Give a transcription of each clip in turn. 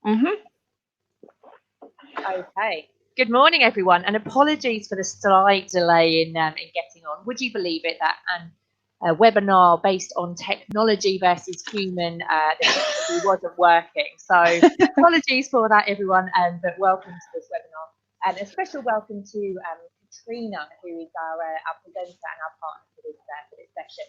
Mm-hmm. Okay. Good morning, everyone, and apologies for the slight delay in getting on. Would you believe it that a webinar based on technology versus human the technology wasn't working? So apologies for that, everyone, but welcome to this webinar. And a special welcome to Katrina, who is our presenter and our partner for this session.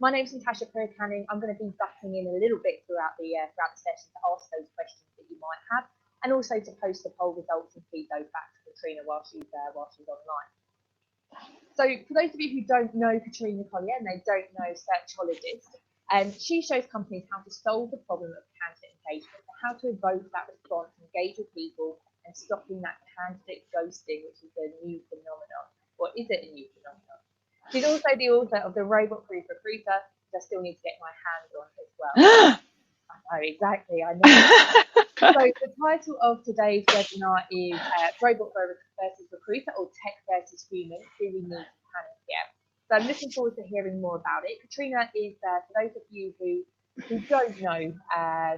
My name is Natasha Canning. I'm going to be butting in a little bit throughout the session to ask those questions that you might have, and also to post the poll results and feed those back to Katrina while she's online. So for those of you who don't know Katrina Collier and they don't know Searchologist, she shows companies how to solve the problem of candidate engagement, how to evoke that response, engage with people, and stopping that candidate ghosting, which is a new phenomenon. Or is it a new phenomenon? She's also the author of The Robot-Proof Recruiter, which I still need to get my hands on as well. I know, exactly, I know. So the title of today's webinar is Robot versus Recruiter, or Tech versus Human, do we need to panic yet? So I'm looking forward to hearing more about it. Katrina is, for those of you who don't know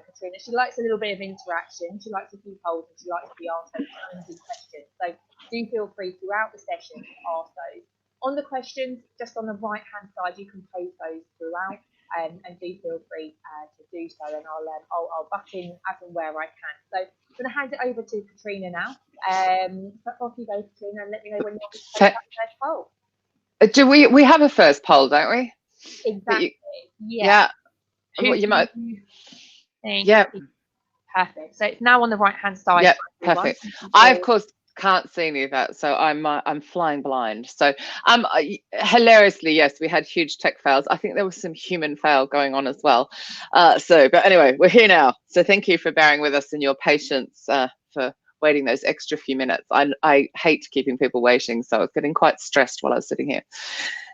Katrina, she likes a little bit of interaction, she likes a few polls, and she likes to be asked those challenging questions. So do feel free throughout the session to ask those. On the questions, just on the right-hand side, you can post those throughout, and do feel free to do so, and I'll butt in as and where I can. So I'm going to hand it over to Katrina now. So off you go, Katrina, and let me know when you're post that first poll. Do we have a first poll, don't we? Exactly. Yeah. You might. Yeah. Perfect. So it's now on the right-hand side. Yeah. Perfect. I of course can't see any of that, so I'm flying blind. So hilariously, yes, we had huge tech fails. I think there was some human fail going on as well. But anyway, we're here now. So thank you for bearing with us and your patience for waiting those extra few minutes. I hate keeping people waiting, so I was getting quite stressed while I was sitting here.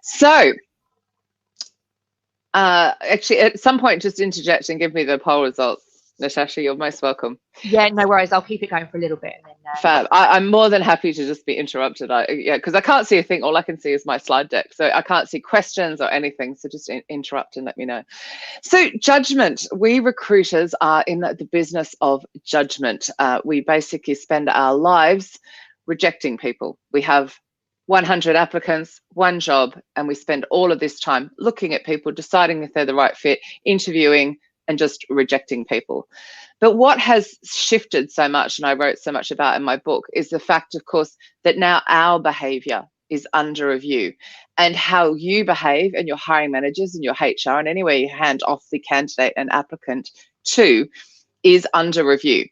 So actually, at some point, just interject and give me the poll results. Natasha, you're most welcome. Yeah, no worries. I'll keep it going for a little bit. And then, Fab. I'm more than happy to just be interrupted. Because I can't see a thing. All I can see is my slide deck. So I can't see questions or anything. So just interrupt and let me know. So judgment. We recruiters are in the business of judgment. We basically spend our lives rejecting people. We have 100 applicants, one job, and we spend all of this time looking at people, deciding if they're the right fit, interviewing, and just rejecting people. But what has shifted so much, and I wrote so much about in my book, is the fact, of course, that now our behavior is under review, and how you behave and your hiring managers and your HR and anywhere you hand off the candidate and applicant to is under review.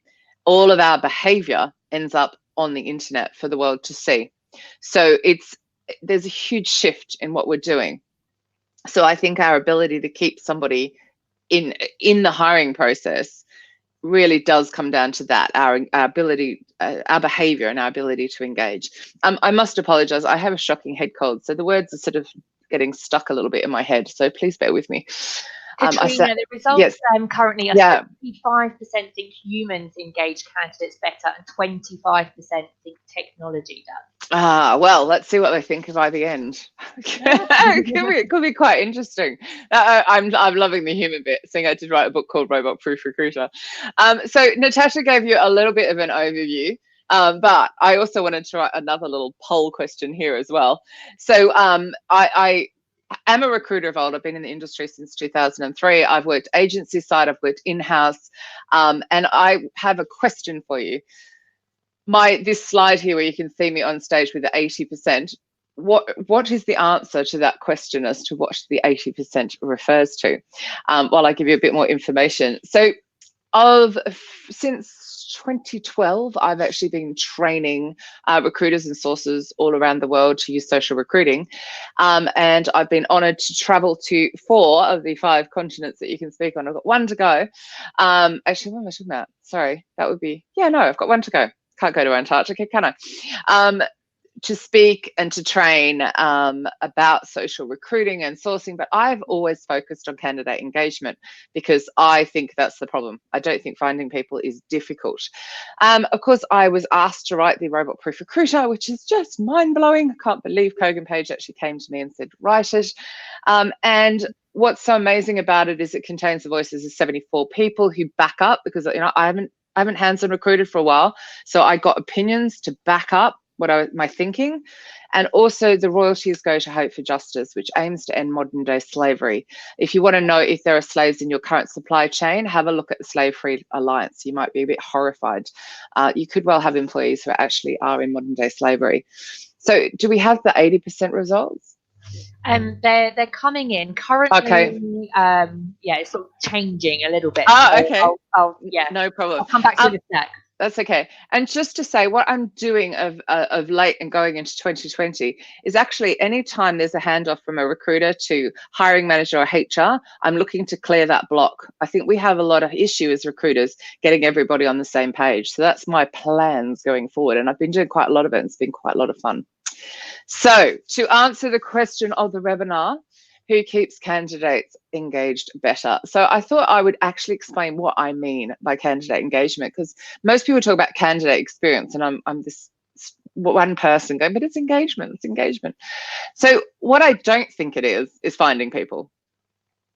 All of our behavior ends up on the internet for the world to see. So there's a huge shift in what we're doing. So I think our ability to keep somebody in the hiring process really does come down to that, our ability, our behavior and our ability to engage. I must apologize, I have a shocking head cold, so the words are sort of getting stuck a little bit in my head, so please bear with me. Katrina, the results currently are 75% think humans engage candidates better and 25% think technology does. Well, let's see what they think by the end. It could be quite interesting. I'm loving the human bit, seeing I did write a book called Robot-Proof Recruiter. So Natasha gave you a little bit of an overview, but I also wanted to write another little poll question here as well. So I am a recruiter of old. I've been in the industry since 2003. I've worked agency side, I've worked in-house, and I have a question for you. This slide here where you can see me on stage with the 80%, what is the answer to that question as to what the 80% refers to? While I give you a bit more information. So since 2012, I've actually been training recruiters and sources all around the world to use social recruiting. And I've been honored to travel to 4 of the 5 continents that you can speak on. I've got 1 to go. Actually, what am I talking about? Sorry, that would be, I've got 1 to go. Can't go to Antarctica, can I? To speak and to train about social recruiting and sourcing, but I've always focused on candidate engagement because I think that's the problem. I don't think finding people is difficult. Of course, I was asked to write the Robot-Proof Recruiter, which is just mind-blowing. I can't believe Kogan Page actually came to me and said, write it. And what's so amazing about it is it contains the voices of 74 people who back up, because I haven't haven't hands-on recruited for a while, so I got opinions to back up my thinking. And also the royalties go to Hope for Justice, which aims to end modern day slavery. If you want to know if there are slaves in your current supply chain, have a look at the Slave Free Alliance. You might be a bit horrified. You could well have employees who actually are in modern day slavery. So do we have the 80% results? They're coming in currently. Okay. Yeah, it's sort of changing a little bit. Okay. I'll no problem. I'll come back to it in a sec. That's okay. And just to say, what I'm doing of late and going into 2020 is actually anytime there's a handoff from a recruiter to hiring manager or HR, I'm looking to clear that block. I think we have a lot of issue as recruiters getting everybody on the same page. So that's my plans going forward. And I've been doing quite a lot of it. And it's been quite a lot of fun. So to answer the question of the webinar, who keeps candidates engaged better? So I thought I would actually explain what I mean by candidate engagement, because most people talk about candidate experience, and I'm this one person going, but it's engagement, it's engagement. So what I don't think it is finding people.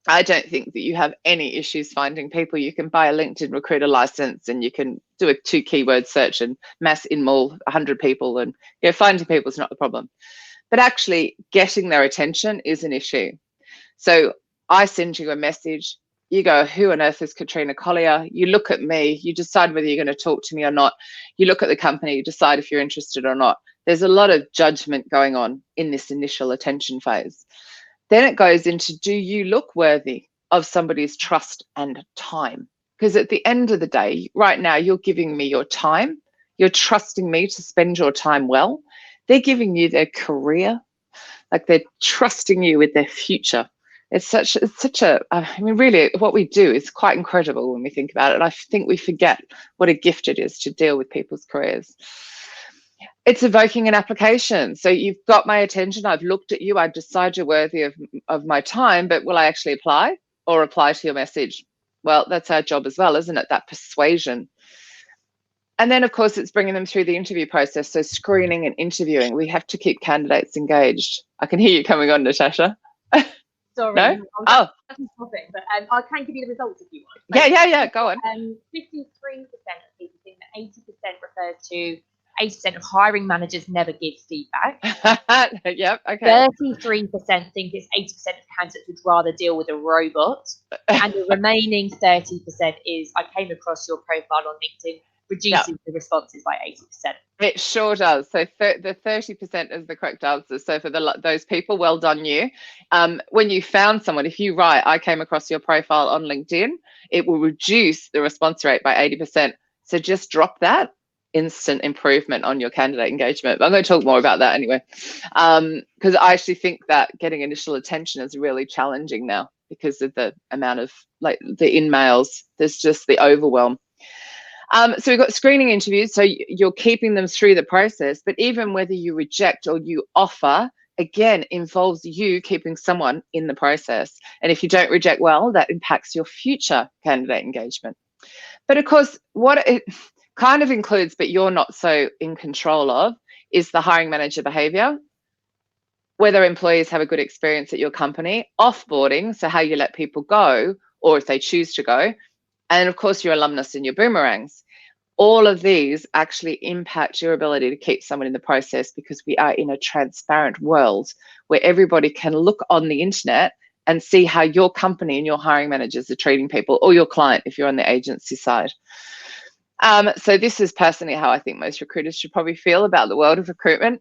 I don't think that you have any issues finding people. You can buy a LinkedIn recruiter license and you can do a 2 keyword search and mass in-maul 100 people, and finding people is not the problem. But actually getting their attention is an issue. So I send you a message, you go, who on earth is Katrina Collier? You look at me, you decide whether you're going to talk to me or not. You look at the company, you decide if you're interested or not. There's a lot of judgment going on in this initial attention phase. Then it goes into, do you look worthy of somebody's trust and time? Because at the end of the day, right now, you're giving me your time. You're trusting me to spend your time well. They're giving you their career, like they're trusting you with their future. It's such a, I mean, really what we do is quite incredible when we think about it. And I think we forget what a gift it is to deal with people's careers. It's evoking an application. So you've got my attention. I've looked at you. I decide you're worthy of my time, but will I actually apply or reply to your message? Well, that's our job as well, isn't it? That persuasion. And then, of course, it's bringing them through the interview process. So screening and interviewing, we have to keep candidates engaged. I can hear you coming on, Natasha. Sorry. No? Oh. Topic, but I can give you the results if you want. So, yeah, go on. 53% of people think that 80% refers to 80% of hiring managers never give feedback. Yep, okay. 33% think it's 80% of candidates would rather deal with a robot. And the remaining 30% is, I came across your profile on LinkedIn, reduces the responses by 80%. It sure does. So the 30% is the correct answer. So for those people, well done you. When you found someone, if you write, I came across your profile on LinkedIn, it will reduce the response rate by 80%. So just drop that. Instant improvement on your candidate engagement. I'm going to talk more about that anyway, because I actually think that getting initial attention is really challenging now because of the amount of the in-mails. There's just the overwhelm. So we've got screening interviews, so you're keeping them through the process, but even whether you reject or you offer, again, involves you keeping someone in the process. And if you don't reject well, that impacts your future candidate engagement. But of course, what it kind of includes, but you're not so in control of, is the hiring manager behavior, whether employees have a good experience at your company, offboarding, so how you let people go, or if they choose to go, and of course your alumnus and your boomerangs. All of these actually impact your ability to keep someone in the process, because we are in a transparent world where everybody can look on the internet and see how your company and your hiring managers are treating people, or your client if you're on the agency side. So this is personally how I think most recruiters should probably feel about the world of recruitment.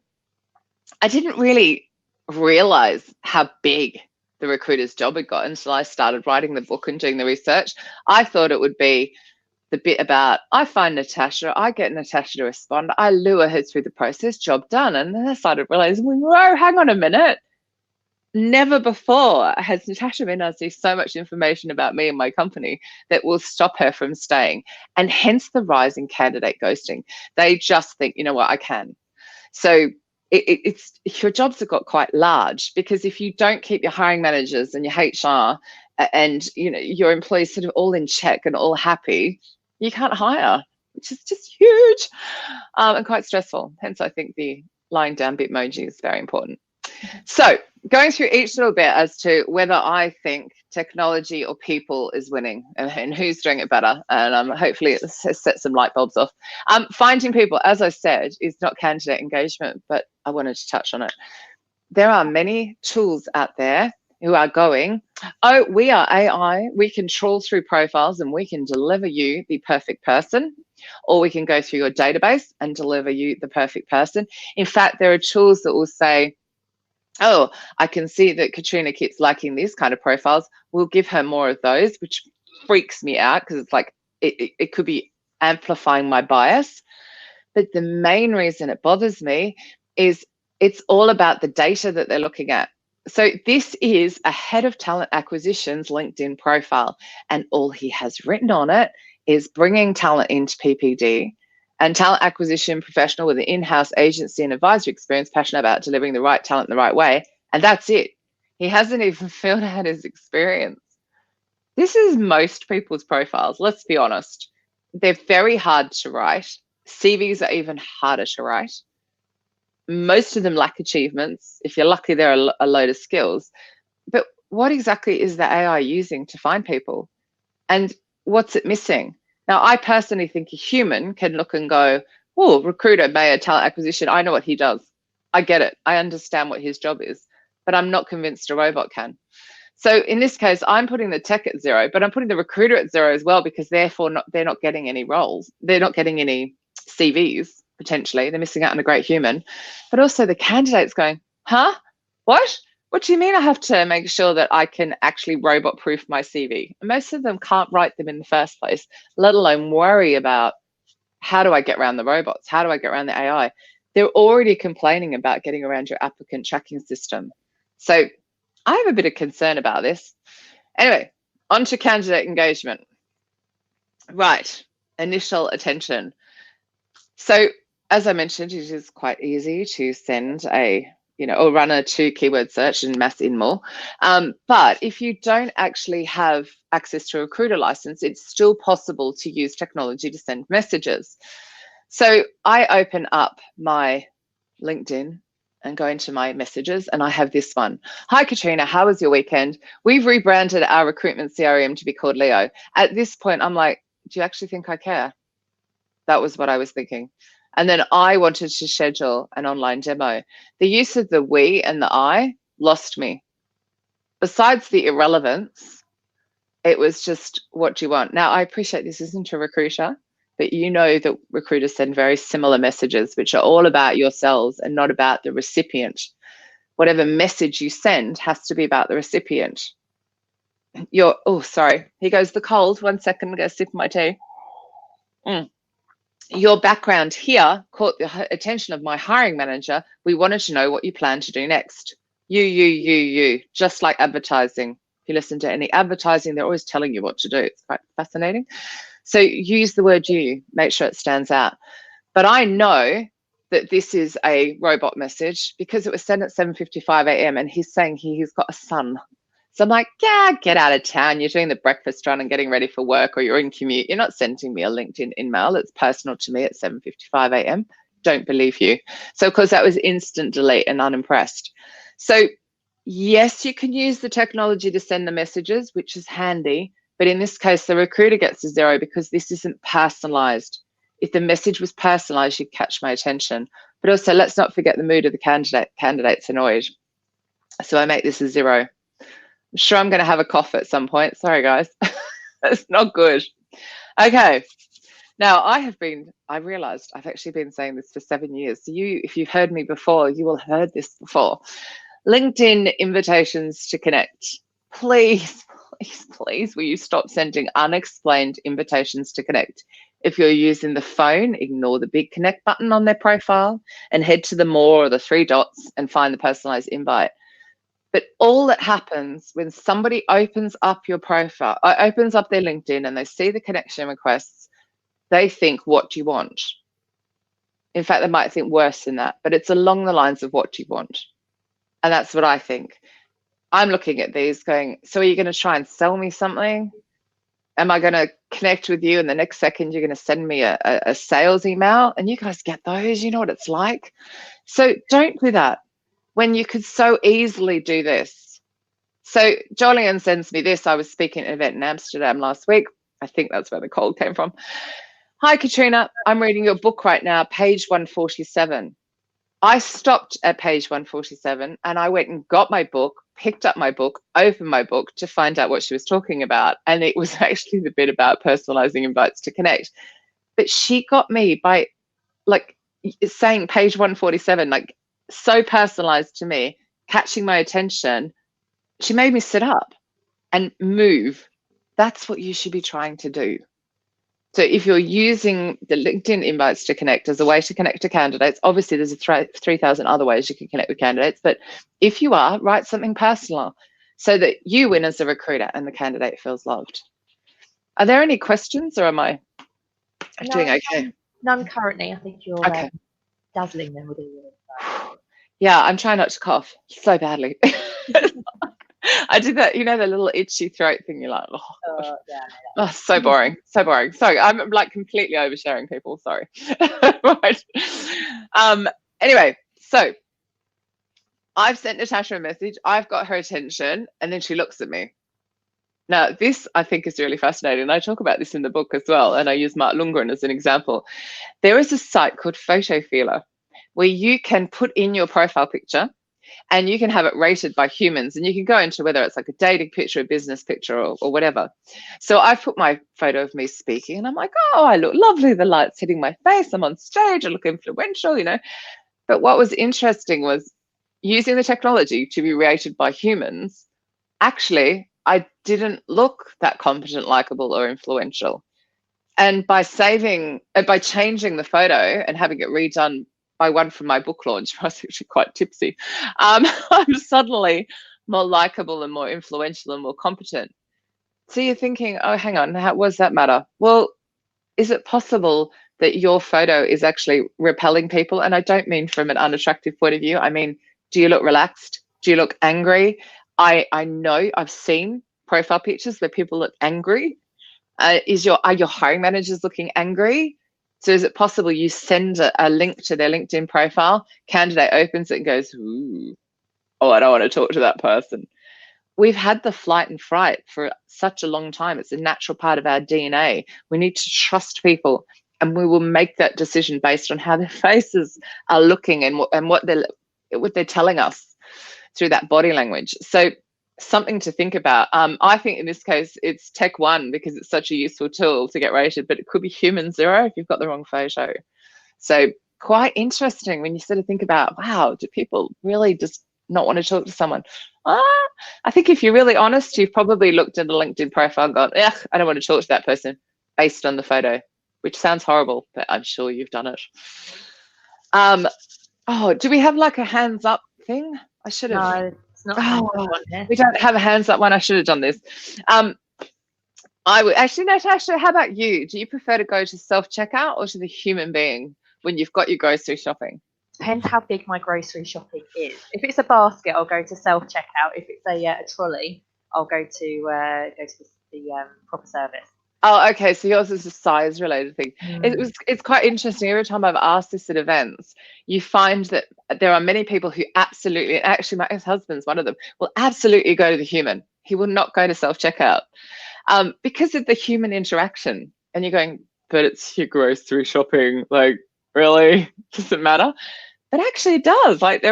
I didn't really realize how big the recruiter's job had got until I started writing the book and doing the research. I thought it would be the bit about, I find Natasha, I get Natasha to respond, I lure her through the process, job done. And then I started realizing, whoa, hang on a minute. Never before has Natasha been able to see so much information about me and my company that will stop her from staying. And hence the rise in candidate ghosting. They just think, you know what, I can. So it's your jobs have got quite large, because if you don't keep your hiring managers and your HR and your employees sort of all in check and all happy, you can't hire, which is just huge and quite stressful. Hence, I think the lying down Bitmoji is very important. So going through each little bit as to whether I think technology or people is winning and who's doing it better. And hopefully it set some light bulbs off. Finding people, as I said, is not candidate engagement, but I wanted to touch on it. There are many tools out there who are going, oh, we are AI, we can trawl through profiles and we can deliver you the perfect person, or we can go through your database and deliver you the perfect person. In fact, there are tools that will say, oh, I can see that Katrina keeps liking these kind of profiles. We'll give her more of those, which freaks me out because it's like it could be amplifying my bias. But the main reason it bothers me is it's all about the data that they're looking at. So this is a head of talent acquisitions LinkedIn profile, and all he has written on it is bringing talent into PPD and talent acquisition professional with an in-house agency and advisory experience, passionate about delivering the right talent the right way. And that's it. He hasn't even filled out his experience. This is most people's profiles, let's be honest. They're very hard to write. CVs are even harder to write. Most of them lack achievements. If you're lucky, there are a load of skills. But what exactly is the AI using to find people? And what's it missing? Now, I personally think a human can look and go, oh, recruiter, mayor, talent acquisition, I know what he does. I get it. I understand what his job is, but I'm not convinced a robot can. So in this case, I'm putting the tech at 0, but I'm putting the recruiter at 0 as well, because therefore they're not getting any roles. They're not getting any CVs, potentially. They're missing out on a great human. But also the candidate's going, huh? What? What do you mean I have to make sure that I can actually robot proof my CV? Most of them can't write them in the first place, let alone worry about how do I get around the robots? How do I get around the AI? They're already complaining about getting around your applicant tracking system. So I have a bit of concern about this. Anyway, on to candidate engagement. Right, initial attention. So as I mentioned, it is quite easy to send or run a 2 keyword search and mass in-more. But if you don't actually have access to a recruiter license, it's still possible to use technology to send messages. So I open up my LinkedIn and go into my messages, and I have this one. Hi, Katrina, how was your weekend? We've rebranded our recruitment CRM to be called Leo. At this point, I'm like, do you actually think I care? That was what I was thinking. And then I wanted to schedule an online demo. The use of the we and the I lost me. Besides the irrelevance, it was just, what do you want? Now, I appreciate this isn't a recruiter, but you know that recruiters send very similar messages, which are all about yourselves and not about the recipient. Whatever message you send has to be about the recipient. Oh, sorry. Here goes the cold. 1 second, I'm going to sip my tea. Your background here caught the attention of my hiring manager. We wanted to know what you plan to do next. You, just like advertising. If you listen to any advertising, they're always telling you what to do. It's quite fascinating. So use the word you, make sure it stands out. But I know that this is a robot message because it was sent at 7:55 a.m. and he's saying he's got a son. So I'm like, yeah, get out of town. You're doing the breakfast run and getting ready for work, or you're in commute. You're not sending me a LinkedIn email. It's personal to me at 7:55 a.m. Don't believe you. So of course that was instant delete and unimpressed. So yes, you can use the technology to send the messages, which is handy. But in this case, the recruiter gets a 0 because this isn't personalized. If the message was personalized, you'd catch my attention. But also, let's not forget the mood of the candidate. Candidate's annoyed. So I make this a 0. I'm sure I'm going to have a cough at some point. Sorry, guys. That's not good. Okay. Now, I realized I've actually been saying this for 7 years. So if you've heard me before, you will have heard this before. LinkedIn invitations to connect. Please, will you stop sending unexplained invitations to connect? If you're using the phone, ignore the big connect button on their profile and head to the more or the 3 dots and find the personalized invite. But all that happens when somebody opens up your profile, opens up their LinkedIn and they see the connection requests, they think, what do you want? In fact, they might think worse than that, but it's along the lines of what do you want? And that's what I think. I'm looking at these going, so are you going to try and sell me something? Am I going to connect with you and the next second you're going to send me a sales email? And you guys get those, you know what it's like. So don't do that. when you could so easily do this? So Jolyon sends me this. I was speaking at an event in Amsterdam last week. I think that's where the cold came from. Hi, Katrina. I'm reading your book right now, page 147. I stopped at page 147 and I went and got my book, picked up my book, opened my book to find out what she was talking about. And it was actually the bit about personalizing invites to connect. But she got me by like saying page 147, like so personalized to me, catching my attention. She made me sit up and move. That's what you should be trying to do. So if you're using the LinkedIn invites to connect as a way to connect to candidates, obviously there's 3,000 other ways you can connect with candidates, but if you are, write something personal so that you win as a recruiter and the candidate feels loved. Are there any questions, or am I doing okay? None currently. I think you're okay. Dazzling them with all your insight. Yeah, I'm trying not to cough so badly. I did that, the little itchy throat thing. You're like, oh, so boring, so boring. Sorry, I'm like completely oversharing people. Sorry. Right. Anyway, so I've sent Natasha a message. I've got her attention, and then she looks at me. Now, this I think is really fascinating. And I talk about this in the book as well. And I use Mark Lundgren as an example. There is a site called Photo Feeler where you can put in your profile picture and you can have it rated by humans, and you can go into whether it's like a dating picture, a business picture, or whatever. So I've put my photo of me speaking, and I'm like, oh, I look lovely. The light's hitting my face. I'm on stage. I look influential, But what was interesting was using the technology to be rated by humans. Actually, I didn't look that competent, likable, or influential. And by changing the photo and having it redone by one from my book launch, I was actually quite tipsy, I'm suddenly more likable and more influential and more competent. So you're thinking, oh, hang on, what does that matter? Well, is it possible that your photo is actually repelling people? And I don't mean from an unattractive point of view. I mean, do you look relaxed? Do you look angry? I know I've seen profile pictures where people look angry. Are your hiring managers looking angry? So is it possible you send a link to their LinkedIn profile, candidate opens it and goes, ooh, oh, I don't want to talk to that person. We've had the flight and fright for such a long time. It's a natural part of our DNA. We need to trust people, and we will make that decision based on how their faces are looking and what they're telling us through that body language. So something to think about. I think in this case, it's tech 1 because it's such a useful tool to get rated, but it could be human 0 if you've got the wrong photo. So quite interesting when you sort of think about, wow, do people really just not want to talk to someone? I think if you're really honest, you've probably looked at a LinkedIn profile and gone, I don't want to talk to that person based on the photo, which sounds horrible, but I'm sure you've done it. Do we have like a hands up thing? I should have. No, it's not. We don't have a hands up one. I should have done this. I would actually, Natasha, how about you? Do you prefer to go to self-checkout or to the human being when you've got your grocery shopping? Depends how big my grocery shopping is. If it's a basket, I'll go to self-checkout. If it's a trolley, I'll go to the proper service. Oh, okay. So yours is a size related thing. It's quite interesting. Every time I've asked this at events, you find that there are many people who absolutely, actually my ex-husband's one of them, will absolutely go to the human. He will not go to self-checkout because of the human interaction. And you're going, but it's your grocery shopping. Like, really? Does it matter? But actually it does. Like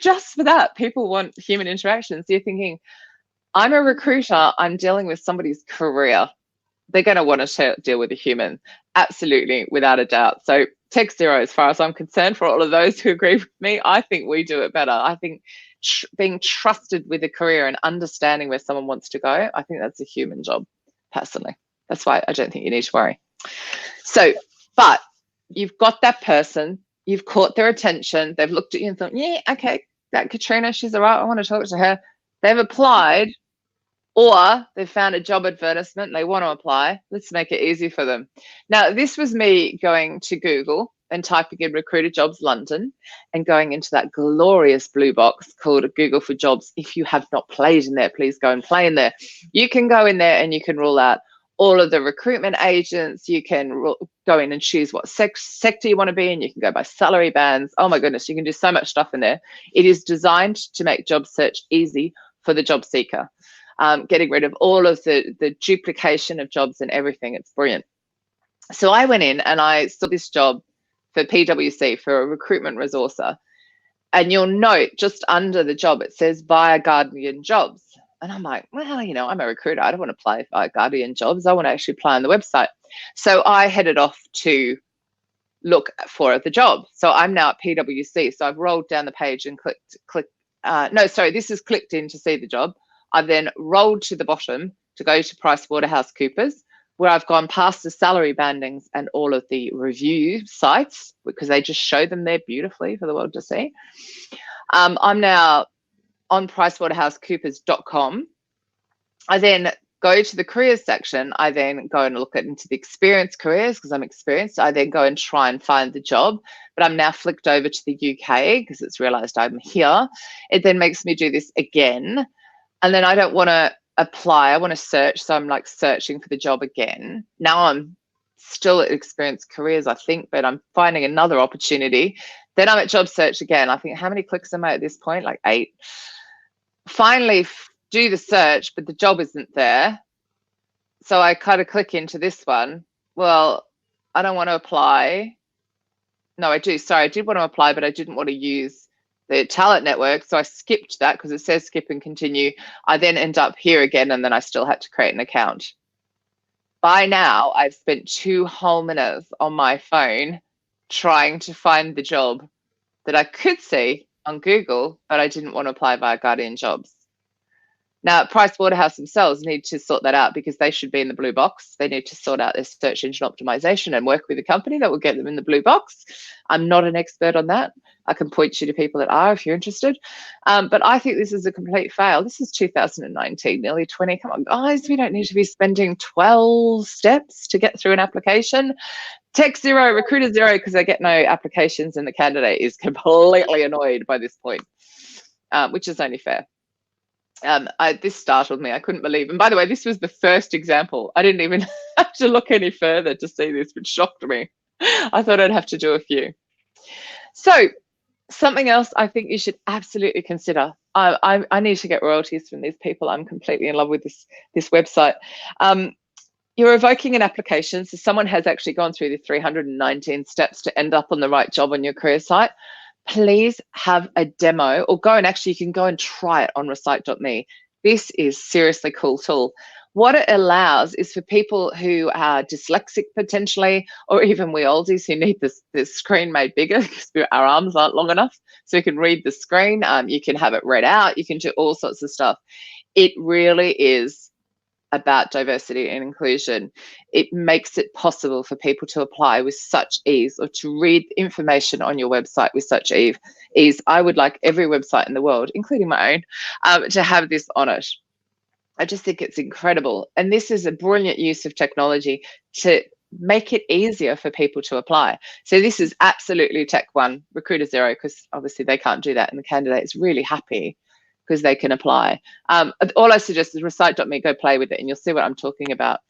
just for that, people want human interaction. So you're thinking, I'm a recruiter. I'm dealing with somebody's career. They're going to want to deal with a human. Absolutely, without a doubt. So tech 0, as far as I'm concerned, for all of those who agree with me, I think we do it better. I think being trusted with a career and understanding where someone wants to go, I think that's a human job, personally. That's why I don't think you need to worry. So, but you've got that person, you've caught their attention, they've looked at you and thought, yeah, okay, that Katrina, she's all right, I want to talk to her. They've applied, or they've found a job advertisement and they want to apply. Let's make it easy for them. Now, this was me going to Google and typing in Recruiter Jobs London and going into that glorious blue box called Google for Jobs. If you have not played in there, please go and play in there. You can go in there and you can rule out all of the recruitment agents. You can go in and choose what sector you want to be in. You can go by salary bands. Oh my goodness, you can do so much stuff in there. It is designed to make job search easy for the job seeker, getting rid of all of the duplication of jobs and everything. It's brilliant. So I went in and I saw this job for PwC, for a recruitment resourcer. And you'll note just under the job, it says via Guardian Jobs. And I'm like, well, you know, I'm a recruiter. I don't want to apply via Guardian Jobs. I want to actually apply on the website. So I headed off to look for the job. So I'm now at PwC. So I've rolled down the page and this is clicked in to see the job. I've then rolled to the bottom to go to PricewaterhouseCoopers, where I've gone past the salary bandings and all of the review sites, because they just show them there beautifully for the world to see. I'm now on pricewaterhousecoopers.com. I then go to the careers section. I then go and look into the experience careers because I'm experienced. I then go and try and find the job, but I'm now flicked over to the UK because it's realized I'm here. It then makes me do this again. And then I don't want to apply. I want to search. So I'm like searching for the job again. Now I'm still at experience careers, I think, but I'm finding another opportunity. Then I'm at job search again. I think, how many clicks am I at this point? Like 8. Finally do the search, but the job isn't there. So I kind of click into this one. Well, I don't want to apply. No, I do. Sorry, I did want to apply, but I didn't want to use the talent network. So I skipped that because it says skip and continue. I then end up here again, and then I still had to create an account. By now, I've spent 2 whole minutes on my phone trying to find the job that I could see on Google, but I didn't want to apply via Guardian Jobs. Now, Pricewaterhouse themselves need to sort that out because they should be in the blue box. They need to sort out their search engine optimization and work with a company that will get them in the blue box. I'm not an expert on that. I can point you to people that are if you're interested. But I think this is a complete fail. This is 2019, nearly 20. Come on, guys, we don't need to be spending 12 steps to get through an application. Tech zero, recruiter zero, because they get no applications and the candidate is completely annoyed by this point, which is only fair. This startled me. I couldn't believe. And by the way, this was the first example. I didn't even have to look any further to see this, which shocked me. I thought I'd have to do a few. So something else I think you should absolutely consider. I need to get royalties from these people. I'm completely in love with this website. You're revoking an application. So someone has actually gone through the 319 steps to end up on the right job on your career site. Please have a demo, or go and actually, you can go and try it on recite.me. This is seriously cool tool. What it allows is for people who are dyslexic potentially, or even we oldies who need the screen made bigger because our arms aren't long enough, so you can read the screen, you can have it read out, you can do all sorts of stuff. It really is about diversity and inclusion. It makes it possible for people to apply with such ease, or to read information on your website with such ease. I would like every website in the world, including my own, to have this on it. I just think it's incredible. And this is a brilliant use of technology to make it easier for people to apply. So this is absolutely tech 1, recruiter 0, because obviously they can't do that, and the candidate is really happy because they can apply. All I suggest is recite.me, go play with it, and you'll see what I'm talking about.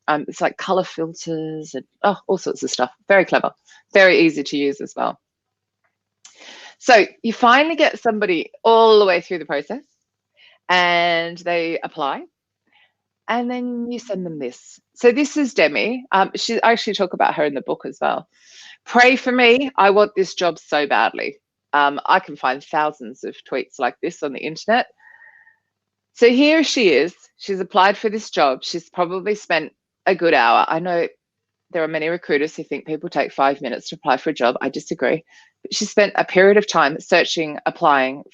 It's like color filters and all sorts of stuff. Very clever, very easy to use as well. So you finally get somebody all the way through the process and they apply, and then you send them this. So this is Demi. I actually talk about her in the book as well. Pray for me. I want this job so badly. I can find thousands of tweets like this on the internet. So here she is. She's applied for this job. She's probably spent a good hour. I know there are many recruiters who think people take 5 minutes to apply for a job. I disagree. But she spent a period of time searching, applying,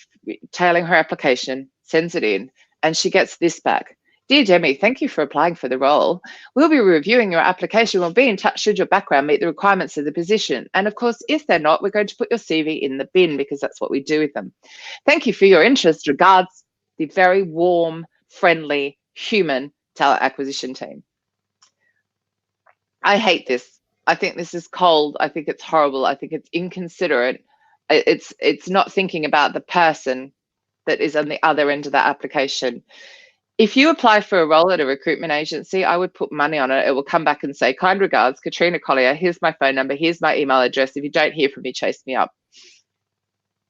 tailing her application, sends it in, and she gets this back. Dear Demi, thank you for applying for the role. We'll be reviewing your application. We'll be in touch should your background meet the requirements of the position. And of course, if they're not, we're going to put your CV in the bin because that's what we do with them. Thank you for your interest. Regards, the very warm, friendly, human talent acquisition team. I hate this. I think this is cold. I think it's horrible. I think it's inconsiderate. It's not thinking about the person that is on the other end of that application. If you apply for a role at a recruitment agency, I would put money on it. It will come back and say, kind regards, Katrina Collier, here's my phone number, here's my email address. If you don't hear from me, chase me up.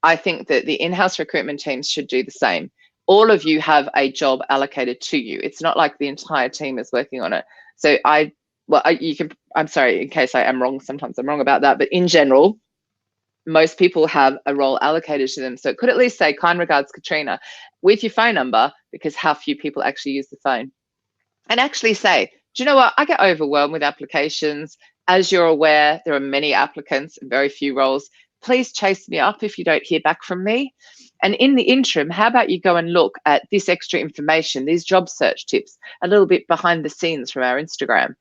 I think that the in-house recruitment teams should do the same. All of you have a job allocated to you. It's not like the entire team is working on it. So I'm sorry, in case I am wrong, sometimes I'm wrong about that, but in general, most people have a role allocated to them. So it could at least say, kind regards, Katrina, with your phone number, because how few people actually use the phone. And actually say, do you know what? I get overwhelmed with applications. As you're aware, there are many applicants and very few roles. Please chase me up if you don't hear back from me. And in the interim, how about you go and look at this extra information, these job search tips, a little bit behind the scenes from our Instagram.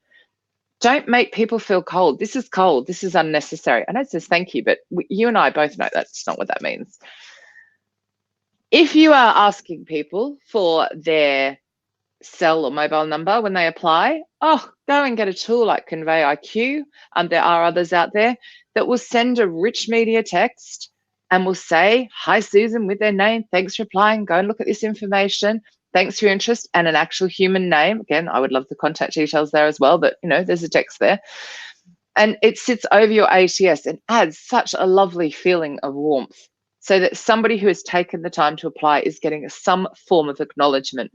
Don't make people feel cold. This is cold. This is unnecessary. I know it says thank you, but you and I both know that's not what that means. If you are asking people for their cell or mobile number when they apply, go and get a tool like Convey IQ. There are others out there that will send a rich media text and will say, hi, Susan, with their name. Thanks for applying. Go and look at this information. Thanks for your interest, and an actual human name. Again, I would love the contact details there as well, but there's a text there. And it sits over your ATS and adds such a lovely feeling of warmth, so that somebody who has taken the time to apply is getting some form of acknowledgement.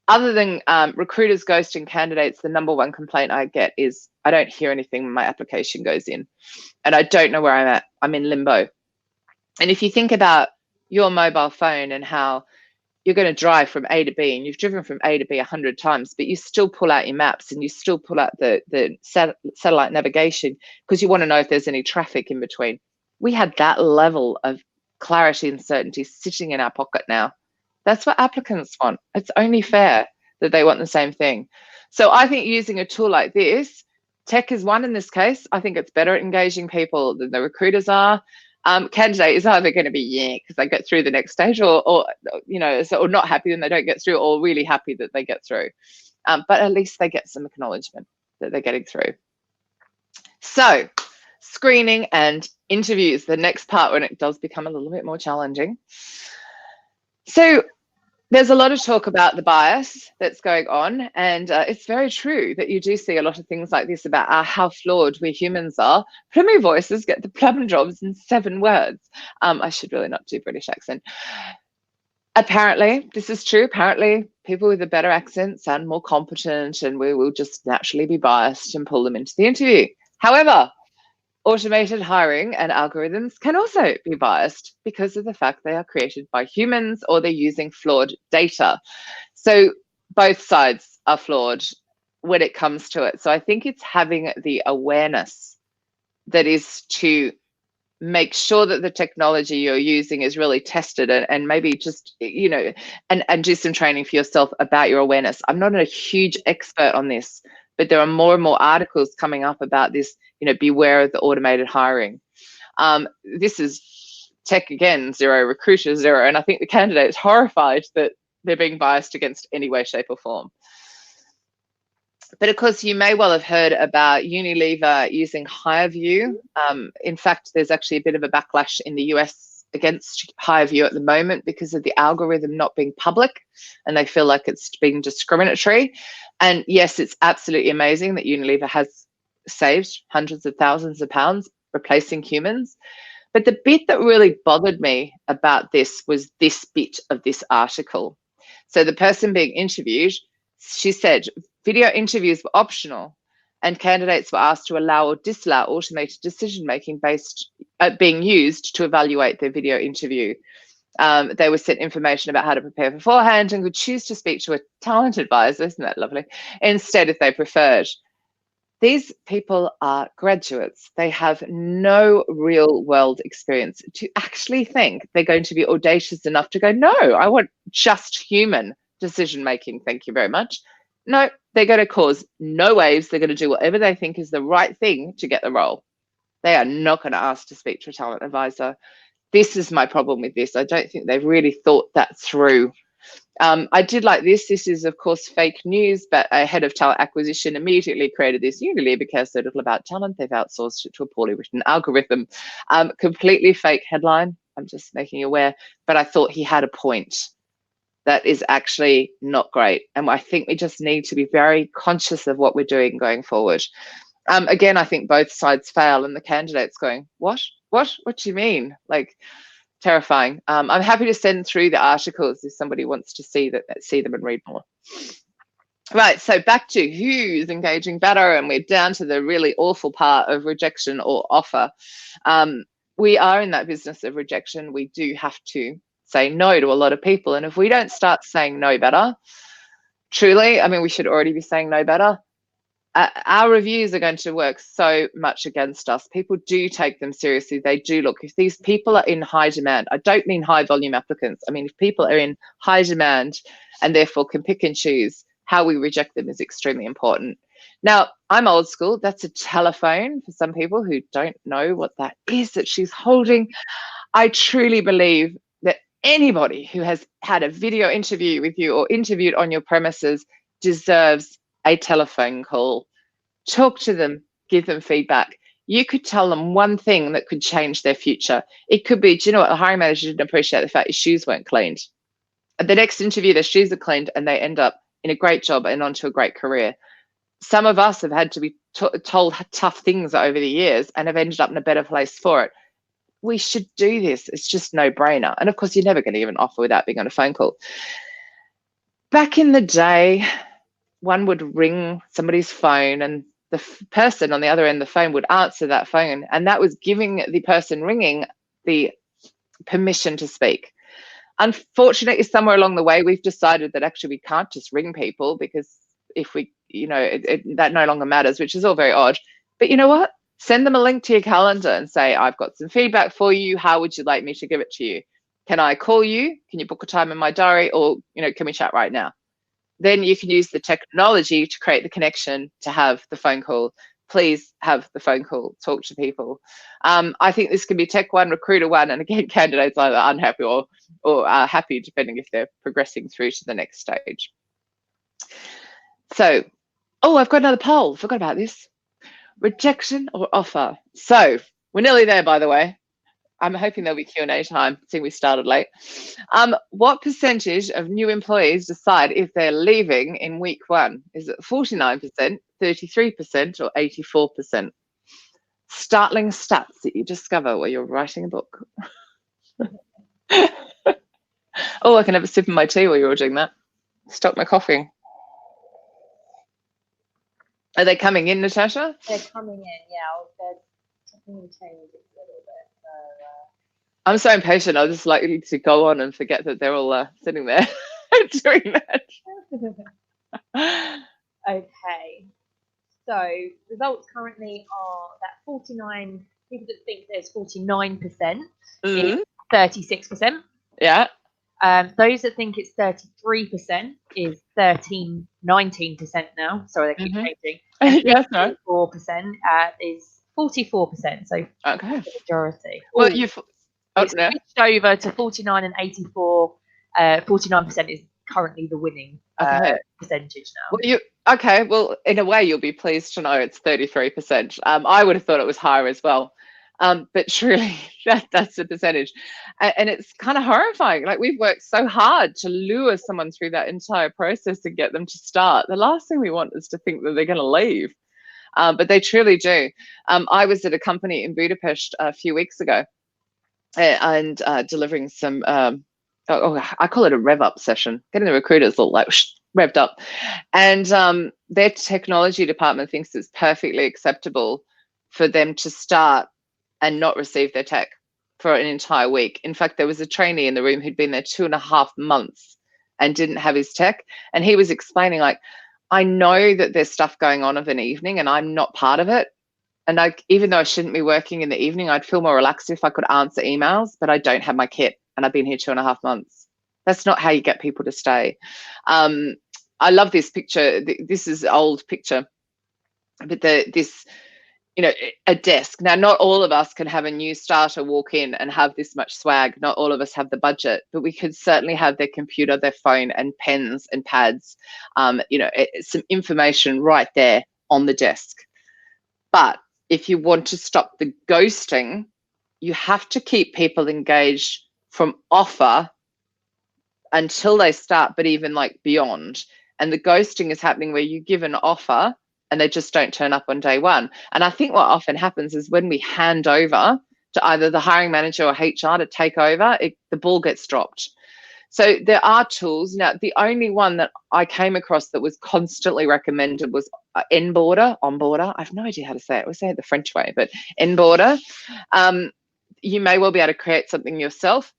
Other than recruiters ghosting candidates, the number one complaint I get is I don't hear anything when my application goes in, and I don't know where I'm at. I'm in limbo. And if you think about your mobile phone and how you're going to drive from A to B, and you've driven from A to B 100 times, but you still pull out your maps and you still pull out the satellite navigation because you want to know if there's any traffic in between. We had that level of clarity and certainty sitting in our pocket now. That's what applicants want. It's only fair that they want the same thing. So I think using a tool like this, tech is one in this case. I think it's better at engaging people than the recruiters are. Candidate is either going to be because they get through the next stage, or not happy when they don't get through, or really happy that they get through. But at least they get some acknowledgement that they're getting through. So screening and interviews, the next part when it does become a little bit more challenging. So there's a lot of talk about the bias that's going on, and it's very true that you do see a lot of things like this about how flawed we humans are. Plummy voices get the plum jobs in 7 words. I should really not do British accent. Apparently, this is true. Apparently, people with a better accent sound more competent, and we will just naturally be biased and pull them into the interview. However, automated hiring and algorithms can also be biased because of the fact they are created by humans, or they're using flawed data. So both sides are flawed when it comes to it. So I think it's having the awareness that is to make sure that the technology you're using is really tested, and maybe just, and do some training for yourself about your awareness. I'm not a huge expert on this, but there are more and more articles coming up about this, beware of the automated hiring. This is tech again, 0, recruiter 0. And I think the candidate is horrified that they're being biased against any way, shape or form. But of course, you may well have heard about Unilever using HireVue. In fact, there's actually a bit of a backlash in the US against HireVue at the moment because of the algorithm not being public, and they feel like it's being discriminatory. And yes, it's absolutely amazing that Unilever has saved hundreds of thousands of pounds replacing humans. But the bit that really bothered me about this was this bit of this article. So the person being interviewed, she said, video interviews were optional, and candidates were asked to allow or disallow automated decision-making being used to evaluate their video interview. They were sent information about how to prepare beforehand and could choose to speak to a talent advisor, isn't that lovely, instead if they preferred. These people are graduates. They have no real world experience to actually think they're going to be audacious enough to go, no, I want just human decision-making, thank you very much. No, they're going to cause no waves. They're going to do whatever they think is the right thing to get the role. They are not going to ask to speak to a talent advisor. This is my problem with this. I don't think they've really thought that through. I did like this. This is, of course, fake news, but a head of talent acquisition immediately created this. Unilever cares so little about talent, they've outsourced it to a poorly written algorithm. Completely fake headline. I'm just making you aware, but I thought he had a point. that is actually not great. And I think we just need to be very conscious of what we're doing going forward. Again, I think both sides fail, and the candidate's going, what do you mean? Like, terrifying. I'm happy to send through the articles if somebody wants to see them and read more. Right, so back to who's engaging better, and we're down to the really awful part of rejection or offer. We are in that business of rejection. We do have to say no to a lot of people, and if we don't start saying no better, truly, I mean, we should already be saying no better. Our reviews are going to work so much against us. People do take them seriously. They do look. If these people are in high demand, I don't mean high volume applicants. I mean, if people are in high demand and therefore can pick and choose, how we reject them is extremely important. Now, I'm old school. That's a telephone for some people who don't know what that is that she's holding. I truly believe that anybody who has had a video interview with you or interviewed on your premises deserves a telephone call. Talk to them, give them feedback. You could tell them one thing that could change their future. It could be, do you know what, the hiring manager didn't appreciate the fact his shoes weren't cleaned. At the next interview, their shoes are cleaned and they end up in a great job and onto a great career. Some of us have had to be told tough things over the years and have ended up in a better place for it. We should do this. It's just no brainer. And of course, you're never going to give an offer without being on a phone call. Back in the day, one would ring somebody's phone and the person on the other end of the phone would answer that phone, and that was giving the person ringing the permission to speak. Unfortunately, somewhere along the way, we've decided that actually we can't just ring people, because if we, that no longer matters, which is all very odd. But you know what? Send them a link to your calendar and say, I've got some feedback for you. How would you like me to give it to you? Can I call you? Can you book a time in my diary? Or, can we chat right now? Then you can use the technology to create the connection to have the phone call. Please have the phone call, talk to people. I think this can be tech one, recruiter one, and again, candidates either unhappy or happy, depending if they're progressing through to the next stage. So, I've got another poll. Forgot about this. Rejection or offer? So, we're nearly there, by the way. I'm hoping there'll be Q&A time, seeing we started late. What percentage of new employees decide if they're leaving in week one? Is it 49%, 33%, or 84%? Startling stats that you discover while you're writing a book. I can have a sip of my tea while you're doing that. Stop my coughing. Are they coming in, Natasha? They're coming in, yeah. They're change it a little bit. I'm so impatient. I just like to go on and forget that they're all sitting there doing that. Okay. So results currently are that 49 people that think there's 49% is 36%. Yeah. Those that think it's 33% is 19% now. Sorry, they keep changing. And Yes, no. 4% is 44%. So okay, the majority. Well, it's switched over to 49 and 84. 49% is currently the winning percentage now. Well, well, in a way, you'll be pleased to know it's 33%. I would have thought it was higher as well. But truly, that's the percentage. And it's kind of horrifying. Like, we've worked so hard to lure someone through that entire process and get them to start. The last thing we want is to think that they're going to leave. But they truly do. I was at a company in Budapest a few weeks ago and delivering some, I call it a rev up session, getting the recruiters all like revved up. And their technology department thinks it's perfectly acceptable for them to start and not receive their tech for an entire week. In fact, there was a trainee in the room who'd been there 2.5 months and didn't have his tech. And he was explaining, like, I know that there's stuff going on of an evening and I'm not part of it. And even though I shouldn't be working in the evening, I'd feel more relaxed if I could answer emails, but I don't have my kit and I've been here 2.5 months. That's not how you get people to stay. I love this picture. This is an old picture, but this, a desk. Now, not all of us can have a new starter walk in and have this much swag. Not all of us have the budget, but we could certainly have their computer, their phone, and pens and pads, some information right there on the desk. But if you want to stop the ghosting, you have to keep people engaged from offer until they start, but even like beyond. And the ghosting is happening where you give an offer and they just don't turn up on day one. And I think what often happens is when we hand over to either the hiring manager or HR to take over, the ball gets dropped. So there are tools. Now, the only one that I came across that was constantly recommended was Onboarder. I have no idea how to say it. We say it the French way, but Onboarder. You may well be able to create something yourself.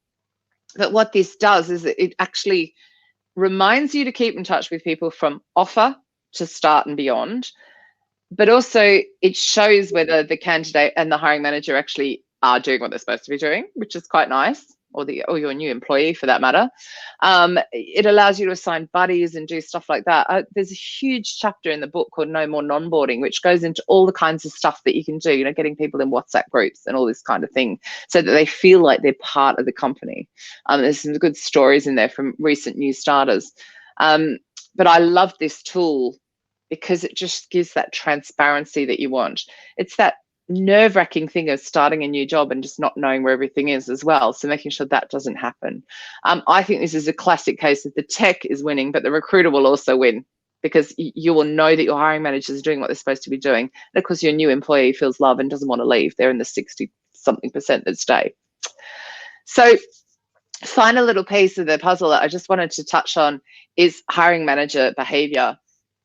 But what this does is it actually reminds you to keep in touch with people from offer to start and beyond. But also it shows whether the candidate and the hiring manager actually are doing what they're supposed to be doing, which is quite nice, or your new employee for that matter. It allows you to assign buddies and do stuff like that. There's a huge chapter in the book called No More Non-Boarding, which goes into all the kinds of stuff that you can do, getting people in WhatsApp groups and all this kind of thing so that they feel like they're part of the company. There's some good stories in there from recent new starters. But I love this tool because it just gives that transparency that you want. It's that nerve-wracking thing of starting a new job and just not knowing where everything is as well. So making sure that doesn't happen. I think this is a classic case that the tech is winning, but the recruiter will also win because you will know that your hiring managers are doing what they're supposed to be doing. And of course, your new employee feels love and doesn't want to leave. They're in the 60-something% that stay. So final little piece of the puzzle that I just wanted to touch on is hiring manager behavior.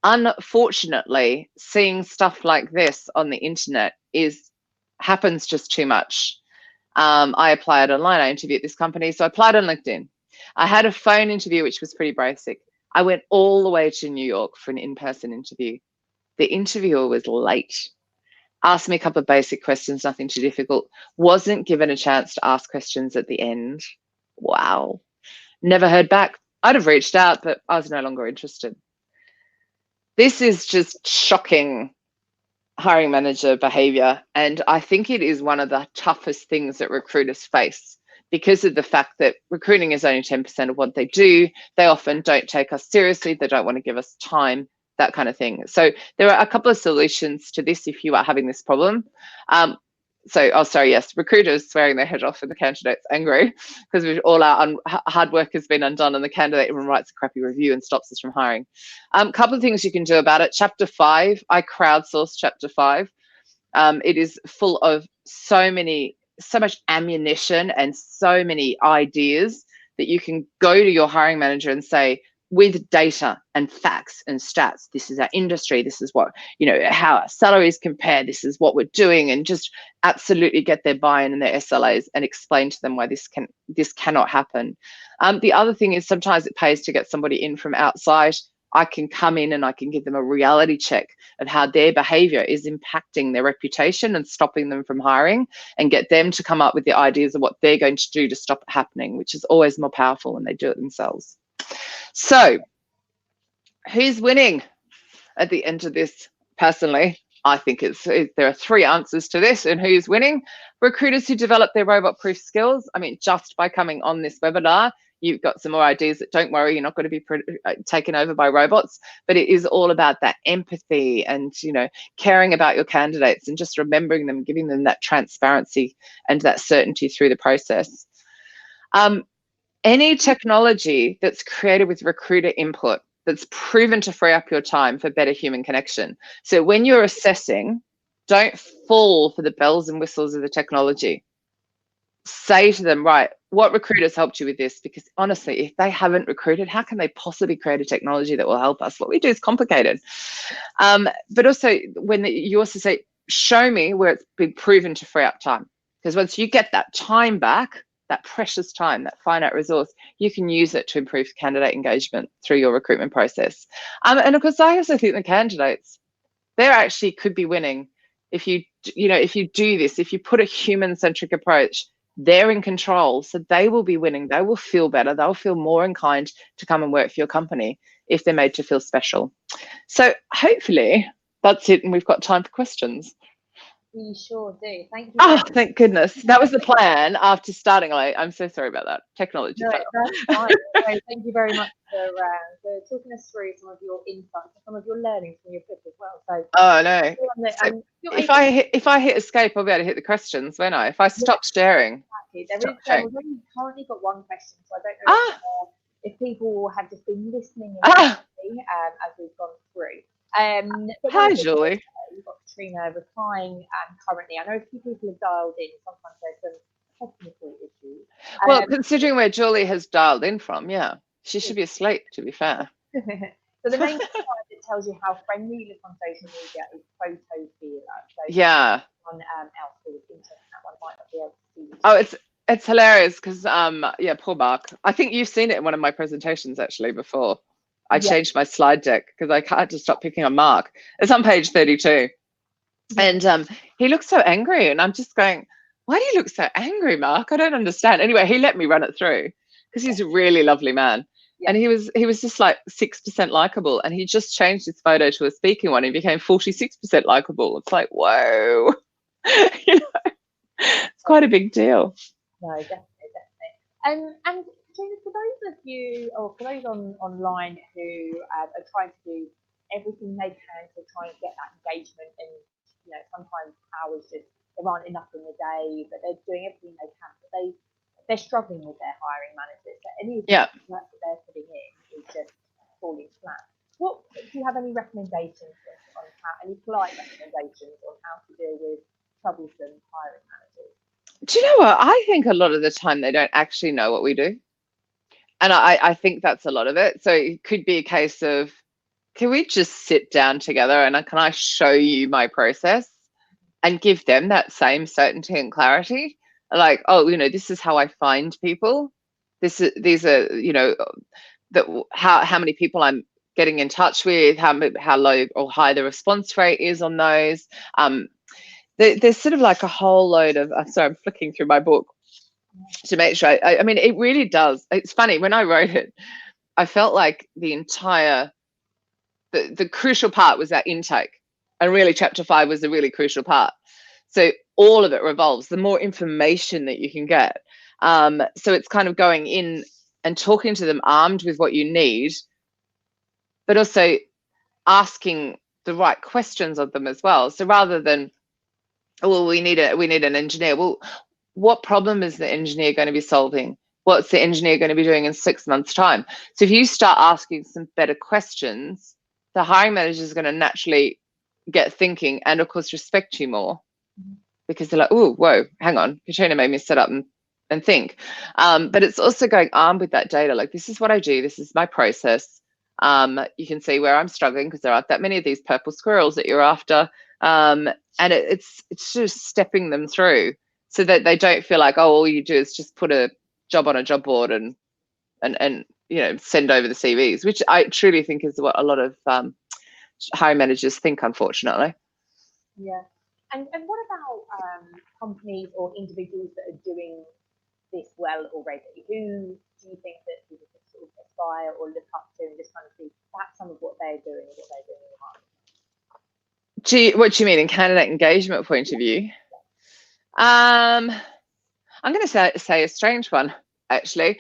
Unfortunately, seeing stuff like this on the internet happens just too much. I applied online. I interviewed this company, so I applied on LinkedIn. I had a phone interview, which was pretty basic. I went all the way to New York for an in-person interview. The interviewer was late. Asked me a couple of basic questions, nothing too difficult. Wasn't given a chance to ask questions at the end. Wow. Never heard back. I'd have reached out, but I was no longer interested. This is just shocking hiring manager behavior. And I think it is one of the toughest things that recruiters face because of the fact that recruiting is only 10% of what they do. They often don't take us seriously. They don't want to give us time, that kind of thing. So there are a couple of solutions to this if you are having this problem. Yes, recruiters swearing their head off and the candidate's angry because all our hard work has been undone and the candidate even writes a crappy review and stops us from hiring. Couple of things you can do about it. Chapter 5, I crowdsourced chapter 5. It is full of so much ammunition and so many ideas that you can go to your hiring manager and say, with data and facts and stats, this is our industry, this is what, how our salaries compare, this is what we're doing, and just absolutely get their buy-in and their SLAs and explain to them why this cannot happen. The other thing is sometimes it pays to get somebody in from outside. I can come in and I can give them a reality check of how their behavior is impacting their reputation and stopping them from hiring, and get them to come up with the ideas of what they're going to do to stop it happening, which is always more powerful when they do it themselves. So who's winning at the end of this? Personally, I think there are 3 answers to this. And who's winning? Recruiters who develop their robot-proof skills. I mean, just by coming on this webinar, you've got some more ideas that, don't worry, you're not going to be taken over by robots, but it is all about that empathy and, caring about your candidates and just remembering them, giving them that transparency and that certainty through the process. Any technology that's created with recruiter input that's proven to free up your time for better human connection. So when you're assessing, don't fall for the bells and whistles of the technology. Say to them, right, what recruiters helped you with this? Because honestly, if they haven't recruited, how can they possibly create a technology that will help us? What we do is complicated. But also when you also say, show me where it's been proven to free up time. Because once you get that time back, that precious time, that finite resource, you can use it to improve candidate engagement through your recruitment process. And of course, I also think the candidates, they actually could be winning if you do this, if you put a human-centric approach. They're in control, so they will be winning. They will feel better. They'll feel more inclined to come and work for your company if they're made to feel special. So hopefully that's it, and we've got time for questions. We sure do. Thank you. Oh, thank goodness. That was the plan after starting late. I'm so sorry about that. Technology. No, that's fine. So thank you very much for talking us through some of your insights and some of your learnings from your book as well. So, no. So if I hit escape, I'll be able to hit the questions, won't I? If I stop sharing. Exactly. We've only currently got one question, so I don't know if people have just been listening in Ah, as we've gone through. But hi, Julie. You've got Katrina replying currently. I know a few people have dialed in. Sometimes there's some technical issues. Well, considering where Julie has dialed in from, yeah, she should be asleep, to be fair. So the main slide that tells you how friendly you look on social media is photo feeler. So Yeah. on else who is interested in that one might not be able to see. Oh, it's hilarious because yeah, poor Mark. I think you've seen it in one of my presentations actually before. I changed my slide deck because I had to stop picking on Mark. It's on page 32. And he looks so angry, and I'm just going, why do you look so angry, Mark? I don't understand. Anyway, he let me run it through because he's a really lovely man. And he was just like 6% likable, and he just changed his photo to a speaking one. He became 46% likable. It's like, whoa. You know, it's quite a big deal. No, definitely. And Katrina, for those of you, or for those online who are trying to do everything they can to try and get that engagement, and sometimes hours there aren't enough in the day, but they're doing everything they can, but they're struggling with their hiring managers. So any of the work that they're putting in is just falling flat. Do you have any recommendations on any polite recommendations on how to deal with troublesome hiring managers? Do you know what? I think a lot of the time they don't actually know what we do. And I think that's a lot of it. So it could be a case of, can we just sit down together and can I show you my process and give them that same certainty and clarity? Like, oh, this is how I find people. These are, how many people I'm getting in touch with, how low or high the response rate is on those. There's sort of like a whole load of, sorry, I'm flicking through my book to make sure. I mean, it really does. It's funny, when I wrote it, I felt like the entire, the crucial part was that intake. And really, chapter 5 was a really crucial part. So all of it revolves, the more information that you can get. So it's kind of going in and talking to them armed with what you need, but also asking the right questions of them as well. So rather than, well, we need an engineer. Well, what problem is the engineer going to be solving? What's the engineer going to be doing in 6 months' time? So if you start asking some better questions, the hiring manager is going to naturally get thinking and, of course, respect you more, because they're like, oh, whoa, hang on, Katrina made me sit up and think. But it's also going armed with that data. Like, this is what I do. This is my process. You can see where I'm struggling because there aren't that many of these purple squirrels that you're after. And it's just stepping them through so that they don't feel like, oh, all you do is just put a job on a job board and send over the CVs, which I truly think is what a lot of hiring managers think, unfortunately. Yeah. And what about companies or individuals that are doing this well already? Who do you think that people can sort of aspire or look up to and just kind of see perhaps some of what they're doing and what they're doing in the market? What do you mean, in candidate engagement point of view? I'm going to say a strange one, actually.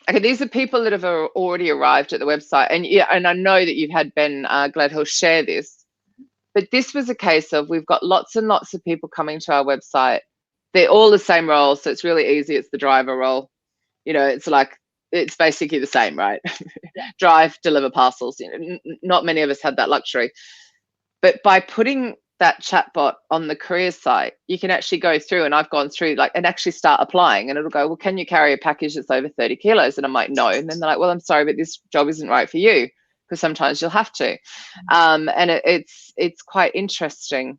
Okay, these are people that have already arrived at the website, and I know that you've had Ben Gladhill share this, but this was a case of, we've got lots and lots of people coming to our website. They're all the same role, so it's really easy. It's the driver role. It's like, it's basically the same, right? Drive, deliver parcels. Not many of us had that luxury. But by putting that chatbot on the careers site, you can actually go through, and I've gone through and actually start applying, and it'll go, well, can you carry a package that's over 30 kilos? And I'm like, no. And then they're like, well, I'm sorry, but this job isn't right for you, because sometimes you'll have to. And it's quite interesting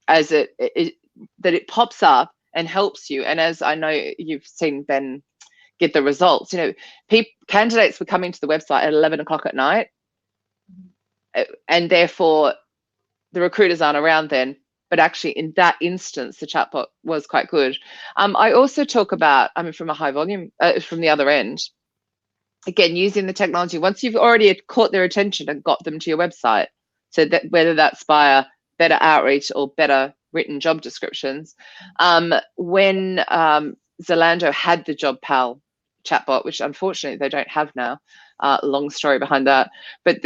as that it pops up and helps you. And as I know you've seen Ben get the results, candidates were coming to the website at 11 o'clock at night, and therefore the recruiters aren't around then, but actually in that instance, the chatbot was quite good. I also talk about, from a high volume, from the other end, again, using the technology, once you've already caught their attention and got them to your website, so that whether that's via better outreach or better written job descriptions. When Zalando had the Job Pal chatbot, which unfortunately they don't have now, long story behind that, but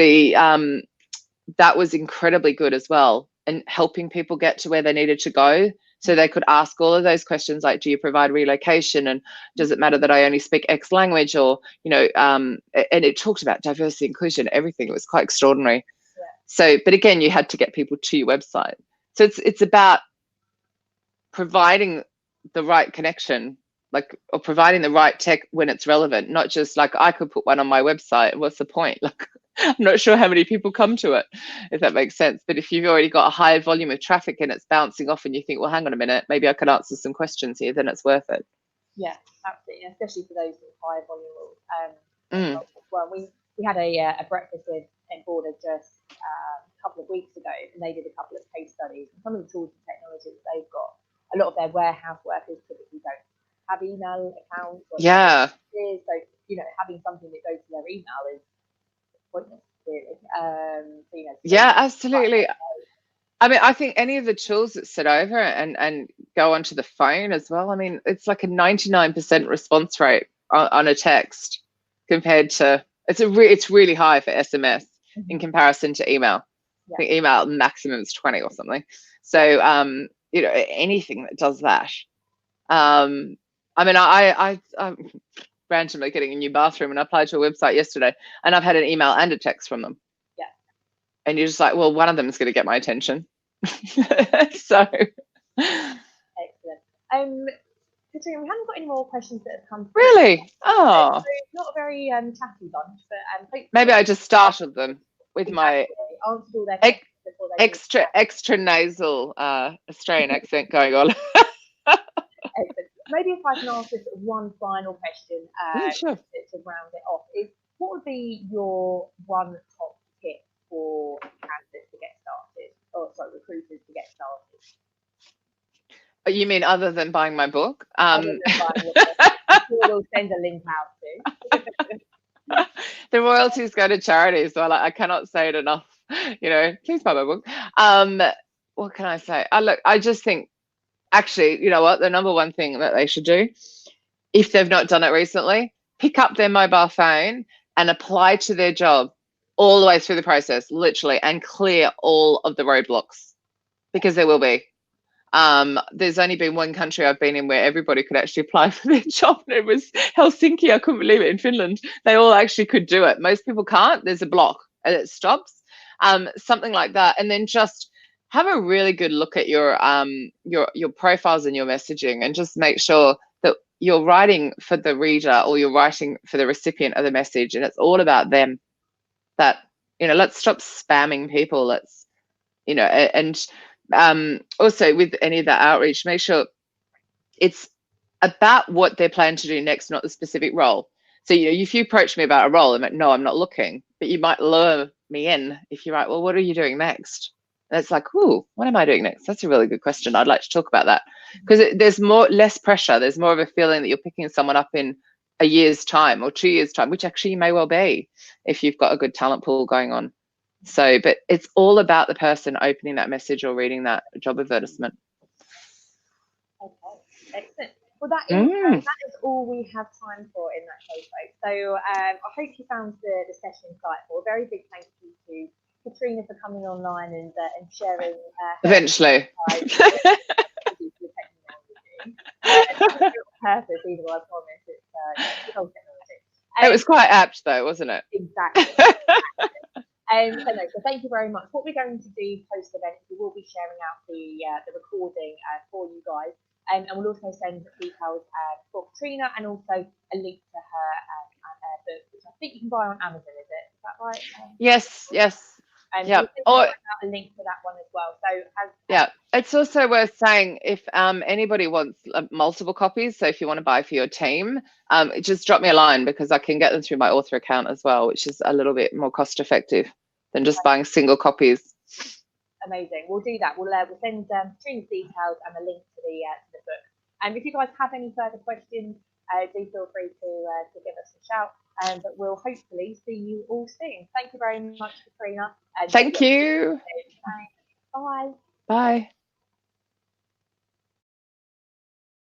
that was incredibly good as well, and helping people get to where they needed to go. So they could ask all of those questions like, do you provide relocation, and does it matter that I only speak X language, or, you know, and it talked about diversity, inclusion, everything. It was quite extraordinary. Yeah. So, but again, you had to get people to your website. So it's about providing the right connection, like, or providing the right tech when it's relevant, not just like, I could put one on my website. What's the point? Like, I'm not sure how many people come to it, if that makes sense. But if you've already got a high volume of traffic and it's bouncing off, and you think, well, hang on a minute, maybe I could answer some questions here, then it's worth it. Yeah, absolutely, especially for those with high volume. Well, we had a breakfast with Border just a couple of weeks ago, and they did a couple of case studies. And some of the tools and technologies they've got, a lot of their warehouse workers typically don't have email accounts. Or so, you know, having something that goes to their email is pointless, really. So, you know, yeah, absolutely. I mean, I think any of the tools that sit over and go onto the phone as well. I mean, it's like a 99% response rate on a text, compared to, it's really high for SMS in comparison to email. I think email maximum is 20 or something. So, you know, anything that does that. I mean, I'm randomly getting a new bathroom, and I applied to a website yesterday, and I've had an email and a text from them. Yeah. And you're just like, well, one of them is going to get my attention. So excellent. Katrina, we haven't got any more questions that have come through. Really? Oh, so not a very chatty bunch, but maybe I just started them with my extra nasal Australian accent going on. Maybe if I can ask just one final question sure. to round it off, is what would be your one top tip for candidates to get started, or sorry, recruiters to get started? You mean other than buying my book? Other than buying your book. We'll send a link out to. The royalties go to charity, so I cannot say it enough. You know, please buy my book. What can I say? Look, I just think, actually, you know what? The number one thing that they should do, if they've not done it recently, pick up their mobile phone and apply to their job all the way through the process, literally, and clear all of the roadblocks, because there will be. There's only been one country I've been in where everybody could actually apply for their job, and it was Helsinki. I couldn't believe it. In Finland, they all actually could do it. Most people can't. There's a block and it stops. Something like that, and then just have a really good look at your profiles and your messaging, and just make sure that you're writing for the reader, or you're writing for the recipient of the message, and it's all about them. That, you know, let's stop spamming people. Let's, you know, and also with any of that outreach, make sure it's about what they're planning to do next, not the specific role. So, you know, if you approach me about a role, I'm like, no, I'm not looking, but you might lure me in if you're like, well, what are you doing next? And it's like, ooh, what am I doing next? That's a really good question. I'd like to talk about that, because there's less pressure. There's more of a feeling that you're picking someone up in a year's time or 2 years' time, which actually may well be if you've got a good talent pool going on. So, but it's all about the person opening that message or reading that job advertisement. Okay, excellent. Well, that is all we have time for in that case, folks. So I hope you found the session insightful. A very big thank you to Katrina for coming online and sharing. Eventually. Purpose, either, I promise. It's good old technology. It was quite apt, though, wasn't it? Exactly. So thank you very much. What we're going to do post-event, we will be sharing out the recording for you guys, and we'll also send details for Katrina, and also a link to her book, which I think you can buy on Amazon. Is that right? Yes. Yeah. Or a link to that one as well. So it's also worth saying, if anybody wants multiple copies, so if you want to buy for your team, just drop me a line, because I can get them through my author account as well, which is a little bit more cost effective than just buying single copies. Amazing. We'll do that. We'll send Katrina's details and a link to the book. And if you guys have any further questions, do feel free to give us a shout. But we'll hopefully see you all soon. Thank you very much, Katrina. Thank you. Bye. Bye.